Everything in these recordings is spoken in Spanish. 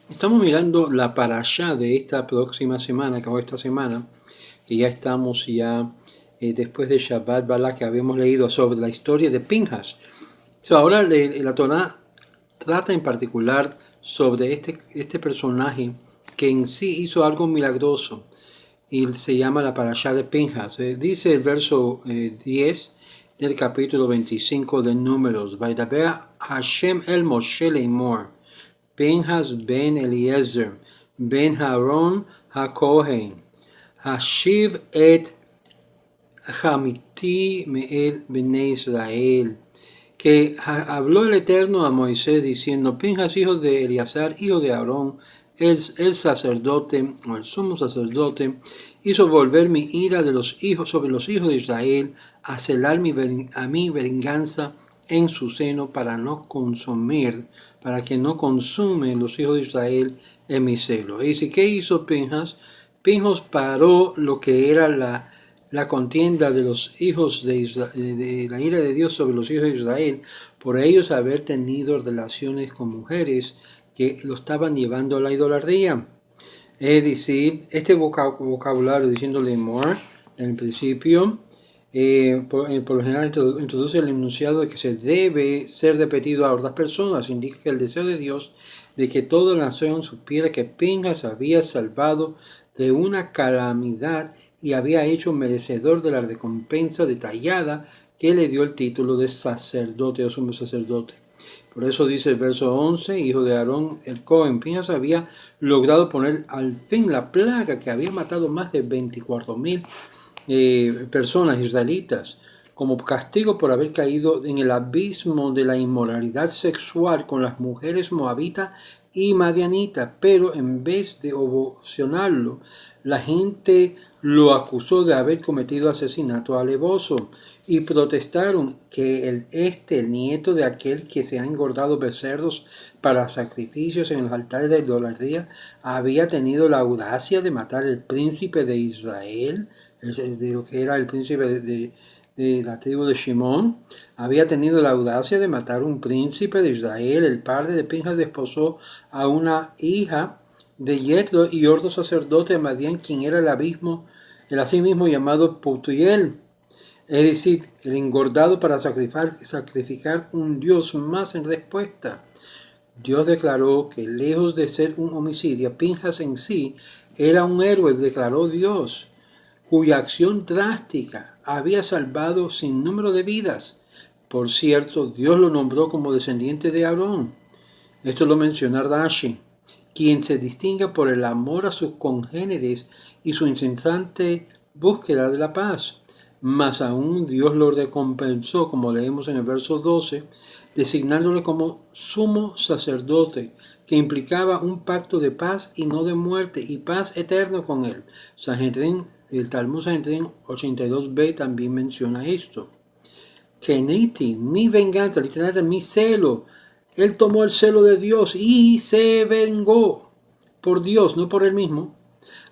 Estamos mirando la parashá de esta próxima semana, que esta semana, que ya estamos después de Shabbat Balá, que habíamos leído sobre la historia de Pinhas. Ahora la Torá trata en particular sobre este personaje que en sí hizo algo milagroso y se llama la parashá de Pinhas. Dice el verso 10 del capítulo 25 de Números: Vaidaber Hashem el Moshe Leimor, Pinhas ben Eliezer, ben Aaron HaKohen, Hashiv et Hamiti Meel Bnei Israel. Que habló el Eterno a Moisés diciendo: Pinhas, hijo de Eleazar, hijo de Aarón, el sacerdote, o el sumo sacerdote, hizo volver mi ira de los hijos sobre los hijos de Israel, a celar a mi venganza en su seno, para que no consumen los hijos de Israel en mi celo. Y dice, ¿qué hizo Pinhas? Pinhas paró lo que era la contienda de los hijos de Israel, de la ira de Dios sobre los hijos de Israel, por ellos haber tenido relaciones con mujeres que lo estaban llevando a la idolatría. Es decir, este vocabulario diciéndole more, en el principio, por lo general introduce el enunciado de que se debe ser repetido a otras personas. Indica que el deseo de Dios de que toda la nación supiera que Pinhas había salvado de una calamidad y había hecho merecedor de la recompensa detallada que le dio el título de sacerdote o sumo sacerdote. Por eso dice el verso 11, hijo de Aarón el Cohen, Pinhas había logrado poner al fin la plaga que había matado más de 24,000 personas israelitas, como castigo por haber caído en el abismo de la inmoralidad sexual con las mujeres moabitas y madianitas. Pero en vez de ovacionarlo, la gente lo acusó de haber cometido asesinato alevoso y protestaron que el nieto de aquel que se ha engordado becerros para sacrificios en los altares de idolatría, había tenido la audacia de matar al príncipe de Israel, de lo que era el príncipe de la tribu de Shimón. Había tenido la audacia de matar un príncipe de Israel. El padre de Pinhas desposó a una hija de Yetro y otro sacerdote de Madián, quien era el asimismo llamado Putiel, es decir, el engordado para sacrificar un dios más en respuesta. Dios declaró que lejos de ser un homicidio, Pinhas en sí era un héroe, declaró Dios, cuya acción drástica había salvado sin número de vidas. Por cierto, Dios lo nombró como descendiente de Aarón. Esto lo menciona Rashi, quien se distingue por el amor a sus congéneres y su incesante búsqueda de la paz. Más aún Dios lo recompensó, como leemos en el verso 12, designándole como sumo sacerdote, que implicaba un pacto de paz y no de muerte, y paz eterna con él. El Talmud Sanhedrin 82b también menciona esto. Keneti, mi venganza, literalmente mi celo. Él tomó el celo de Dios y se vengó por Dios, no por él mismo.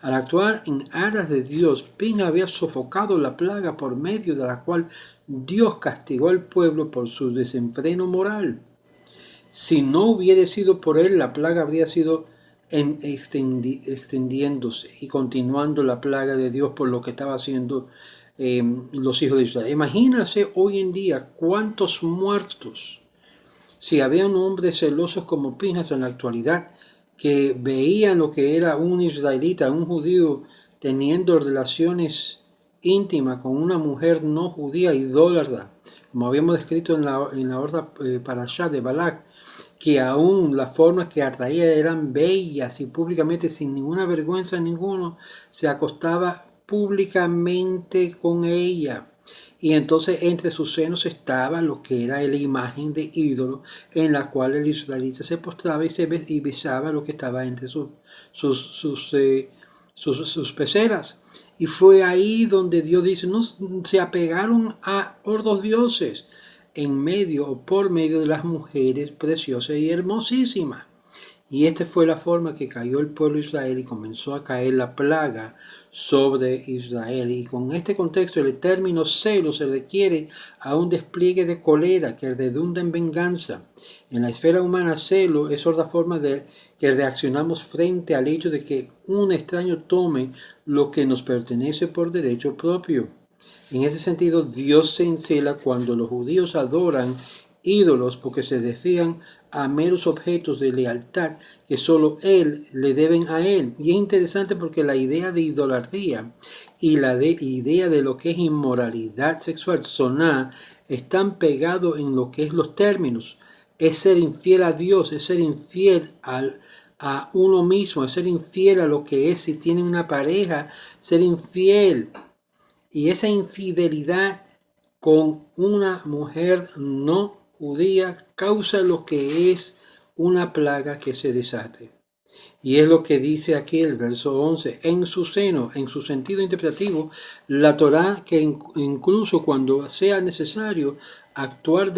Al actuar en aras de Dios, Pinhas había sofocado la plaga por medio de la cual Dios castigó al pueblo por su desenfreno moral. Si no hubiera sido por él, la plaga habría sido extendiéndose y continuando la plaga de Dios por lo que estaba haciendo los hijos de Israel. Imagínense hoy en día cuántos muertos. Si habían hombres celosos como Pinhas en la actualidad, que veían lo que era un israelita, un judío, teniendo relaciones íntimas con una mujer no judía idólatra, como habíamos descrito en la otra parashá de Balak, que aún las formas que atraía eran bellas y públicamente, sin ninguna vergüenza ninguno, se acostaba públicamente con ella. Y entonces entre sus senos estaba lo que era la imagen de ídolo en la cual el israelita se postraba y besaba lo que estaba entre sus peceras. Y fue ahí donde Dios dice, no se apegaron a otros dioses en medio o por medio de las mujeres preciosas y hermosísimas. Y esta fue la forma que cayó el pueblo de Israel y comenzó a caer la plaga sobre Israel. Y con este contexto, el término celo se refiere a un despliegue de cólera que redunda en venganza. En la esfera humana, celo es otra forma de que reaccionamos frente al hecho de que un extraño tome lo que nos pertenece por derecho propio. En ese sentido, Dios se encela cuando los judíos adoran ídolos porque se desvían a meros objetos de lealtad que solo Él le deben a Él. Y es interesante porque la idea de idolatría y la idea de lo que es inmoralidad sexual, soná, están pegados en lo que es los términos. Es ser infiel a Dios, es ser infiel a uno mismo, es ser infiel a lo que es si tiene una pareja, ser infiel. Y esa infidelidad con una mujer no judía causa lo que es una plaga que se desate. Y es lo que dice aquí el verso 11. En su seno, en su sentido interpretativo, la Torá que incluso cuando sea necesario actuar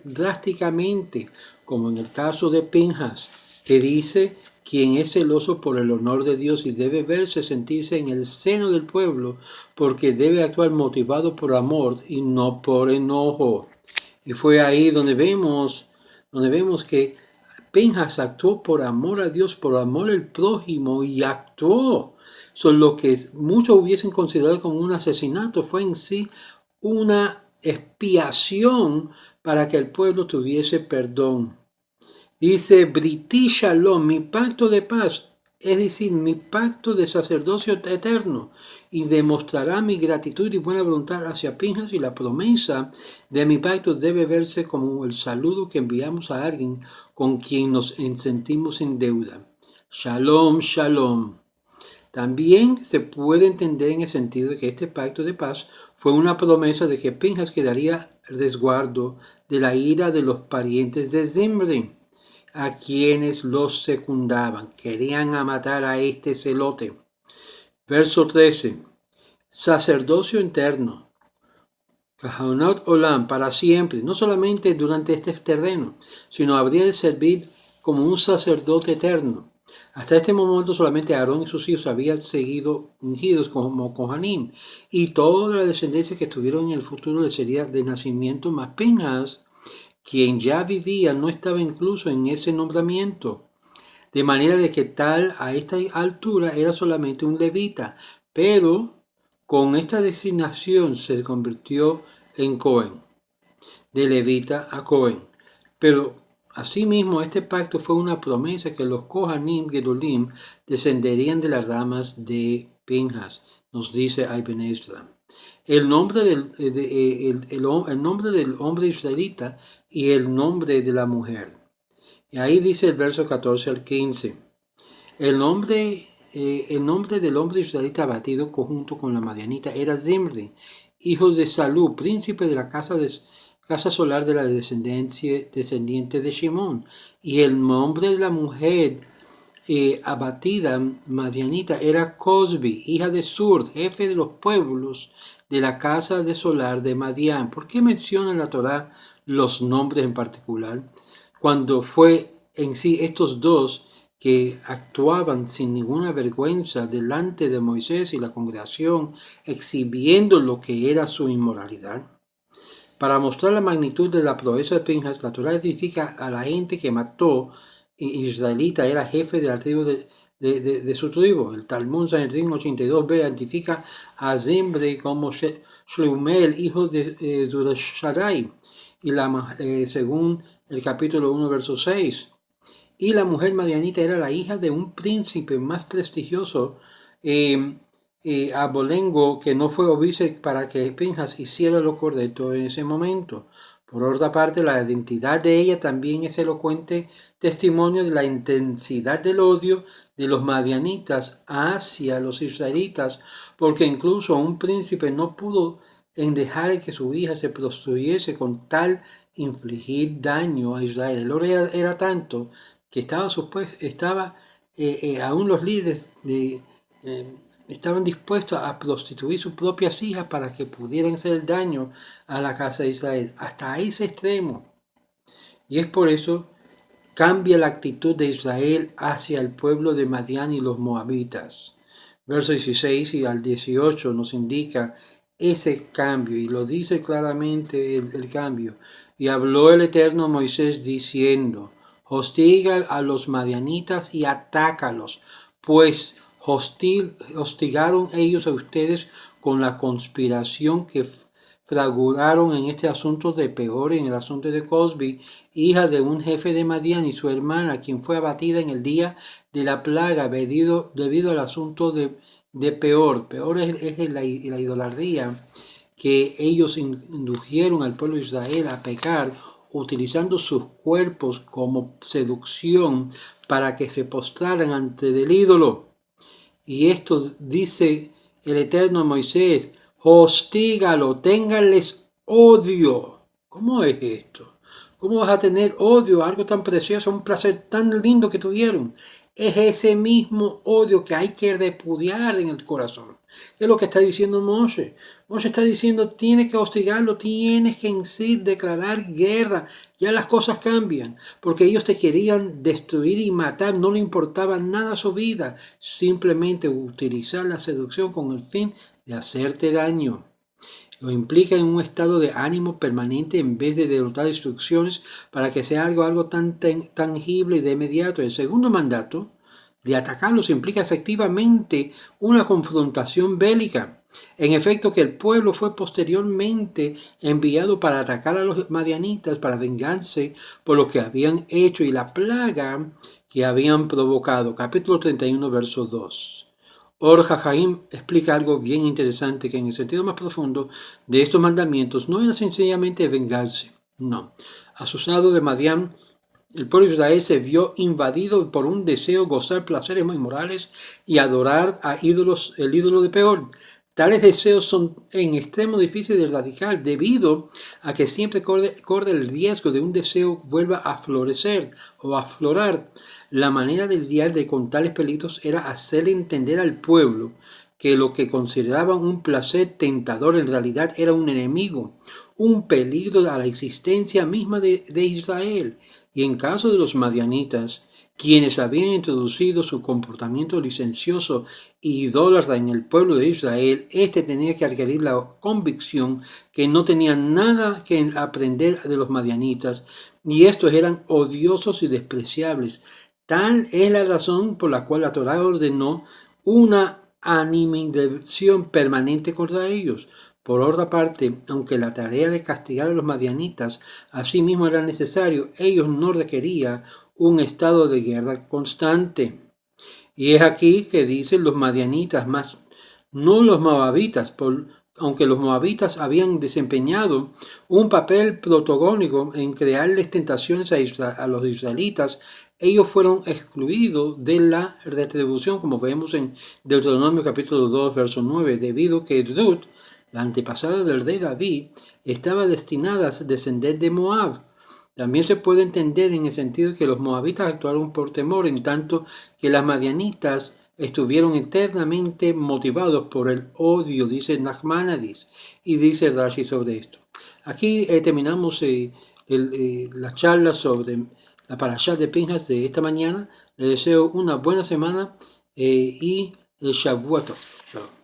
drásticamente, como en el caso de Pinjas, que dice: quien es celoso por el honor de Dios y debe sentirse en el seno del pueblo, porque debe actuar motivado por amor y no por enojo. Y fue ahí donde vemos que Pinjas actuó por amor a Dios, por amor al prójimo, y actuó. Son lo que muchos hubiesen considerado como un asesinato, fue en sí una expiación para que el pueblo tuviese perdón. Dice: Briti Shalom, mi pacto de paz, es decir, mi pacto de sacerdocio eterno, y demostrará mi gratitud y buena voluntad hacia Pinjas, y la promesa de mi pacto debe verse como el saludo que enviamos a alguien con quien nos sentimos en deuda. Shalom, shalom. También se puede entender en el sentido de que este pacto de paz fue una promesa de que Pinjas quedaría resguardo de la ira de los parientes de Zimri, a quienes los secundaban. Querían matar a este celote. Verso 13. Sacerdocio interno. Kahonot Olam, para siempre, no solamente durante este terreno, sino habría de servir como un sacerdote eterno. Hasta este momento solamente Aarón y sus hijos habían seguido ungidos como Kohanim, y toda la descendencia que estuvieron en el futuro les sería de nacimiento, más Pinjas, quien ya vivía, no estaba incluso en ese nombramiento. De manera de que tal a esta altura era solamente un levita, pero con esta designación se convirtió en Cohen, de levita a Cohen. Pero asimismo este pacto fue una promesa que los Kohanim Gedolim descenderían de las ramas de Pinjas, nos dice Ibn Ezra. El nombre el nombre del hombre israelita y el nombre de la mujer. Y ahí dice el verso 14 al 15. El nombre del hombre israelita abatido junto con la madianita era Zimri, hijo de Salú, príncipe de la casa solar de la descendiente de Shimón. Y el nombre de la mujer abatida madianita era Cosbi, hija de Sur, jefe de los pueblos de la casa de solar de Madián. ¿Por qué menciona la Torá los nombres en particular? Cuando fue en sí estos dos que actuaban sin ninguna vergüenza delante de Moisés y la congregación, exhibiendo lo que era su inmoralidad. Para mostrar la magnitud de la proeza de Pinjas, la Torá identifica a la gente que mató israelita, era jefe de la tribu de su tribu. El Talmud Sanedrín 82b identifica a Zimri como Shleumel, hijo de Durasharai, y según el capítulo 1, verso 6. Y la mujer madianita era la hija de un príncipe más prestigioso, abolengo, que no fue obispo para que Pinjas hiciera lo correcto en ese momento. Por otra parte, la identidad de ella también es elocuente testimonio de la intensidad del odio de los madianitas hacia los israelitas, porque incluso un príncipe no pudo en dejar que su hija se prostituyese con tal infligir daño a Israel. El odio era tanto que aún los líderes estaban dispuestos a prostituir sus propias hijas para que pudieran hacer daño a la casa de Israel, hasta ese extremo. Y es por eso cambia la actitud de Israel hacia el pueblo de Madián y los moabitas. Versos 16 y al 18 nos indica ese cambio y lo dice claramente el cambio. Y habló el Eterno a Moisés diciendo: hostiga a los madianitas y atácalos, pues hostigaron ellos a ustedes con la conspiración que fraguraron en este asunto de Peor, en el asunto de Cosbi, hija de un jefe de Madián, y su hermana, quien fue abatida en el día de la plaga debido al asunto de Peor. Peor es la idolatría que ellos indujeron al pueblo de Israel a pecar, utilizando sus cuerpos como seducción para que se postraran ante el ídolo. Y esto dice el Eterno a Moisés: hostígalo, ténganles odio. ¿Cómo es esto? ¿Cómo vas a tener odio a algo tan precioso, un placer tan lindo que tuvieron? Es ese mismo odio que hay que repudiar en el corazón. ¿Qué es lo que está diciendo Moshe? Moshe está diciendo: tienes que hostigarlo, tienes que en sí declarar guerra. Ya las cosas cambian, porque ellos te querían destruir y matar, no le importaba nada su vida, simplemente utilizar la seducción con el fin de hacerte daño. Lo implica en un estado de ánimo permanente en vez de derrotar instrucciones para que sea algo tan tangible y de inmediato. El segundo mandato de atacarlos implica efectivamente una confrontación bélica. En efecto, que el pueblo fue posteriormente enviado para atacar a los madianitas para vengarse por lo que habían hecho y la plaga que habían provocado. Capítulo 31, verso 2. Or HaHaim explica algo bien interesante, que en el sentido más profundo de estos mandamientos no era sencillamente vengarse. No. Asusado de Madián, el pueblo de Israel se vio invadido por un deseo de gozar placeres muy morales y adorar a ídolos, el ídolo de Peor. Tales deseos son en extremo difíciles de erradicar debido a que siempre corre el riesgo de un deseo vuelva a florecer o a aflorar. La manera de lidiar con tales peligros era hacerle entender al pueblo que lo que consideraban un placer tentador en realidad era un enemigo, un peligro a la existencia misma de Israel. Y en caso de los madianitas, quienes habían introducido su comportamiento licencioso e idólatra en el pueblo de Israel, éste tenía que adquirir la convicción que no tenían nada que aprender de los madianitas, y estos eran odiosos y despreciables. Tal es la razón por la cual la Torá ordenó una animadversión permanente contra ellos. Por otra parte, aunque la tarea de castigar a los madianitas asimismo era necesario, ellos no requerían un estado de guerra constante. Y es aquí que dicen los madianitas, más no los moabitas, aunque los moabitas habían desempeñado un papel protagónico en crearles tentaciones a los israelitas, ellos fueron excluidos de la retribución, como vemos en Deuteronomio capítulo 2, verso 9, debido a que Ruth, la antepasada del rey David, estaba destinada a descender de Moab. También se puede entender en el sentido que los moabitas actuaron por temor, en tanto que las madianitas estuvieron eternamente motivados por el odio, dice Nachmanides, y dice Rashi sobre esto. Aquí terminamos la charla sobre la parashá de Pinhas de esta mañana. Les deseo una buena semana y el Shavuot Tov.